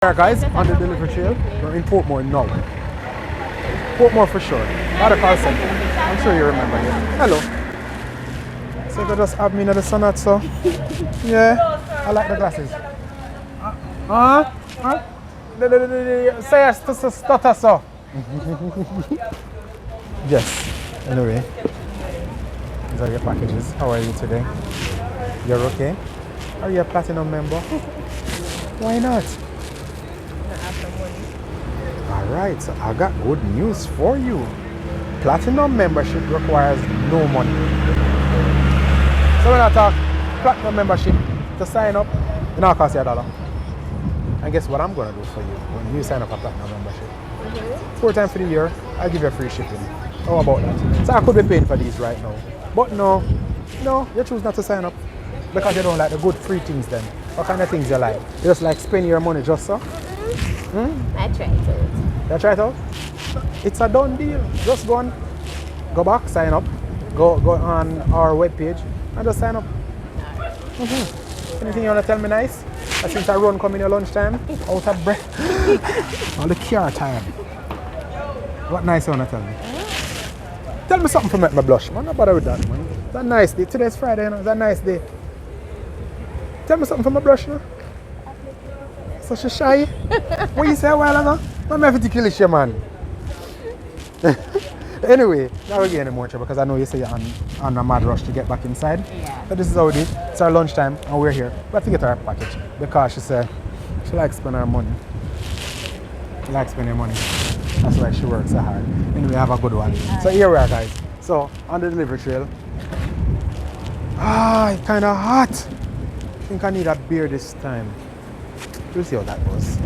Alright guys, on the delivery trail, we're in Portmore now. Portmore for sure. Not a call center. I'm sure you remember it. Hello. So you could just have me in the sun so. Yeah, I like the glasses. Huh? Say yes to stutter so. Yes. Anyway, these are your packages. How are you today? You're okay? Are you a platinum member? Why not? Alright, so I got good news for you. Platinum membership requires no money. So when I talk platinum membership, to sign up, it now costs you $1. And guess what I'm going to do for you when you sign up a platinum membership? 4 times for the year, I'll give you free shipping. How about that? So I could be paying for these right now. But no, you choose not to sign up because you don't like the good free things then. What kind of things you like? You just like spend your money just so? I tried it. You try it out? It's a done deal. Just go back, sign up, go on our webpage and just sign up. Anything you want to tell me nice? Since I run come in your lunchtime, out of breath, all the car time. What nice you want to tell me? Tell me something to make me blush, man. Not bother with that, man. It's a nice day. Today's Friday, you know. It's a nice day. Tell me something for my blush, you know. Such a shy. What you say a while ago? I'm having to kill you, man. Anyway, now we're getting more trouble because I know you say you're on a mad rush to get back inside. Yeah. But this is how we do. It's our lunchtime and we're here. We have to get our package because she said she likes spending her money. She likes spending money. That's why she works so hard. Anyway, have a good one. So here we are, guys. So on the delivery trail. It's kind of hot. I think I need a beer this time. We'll see how that goes.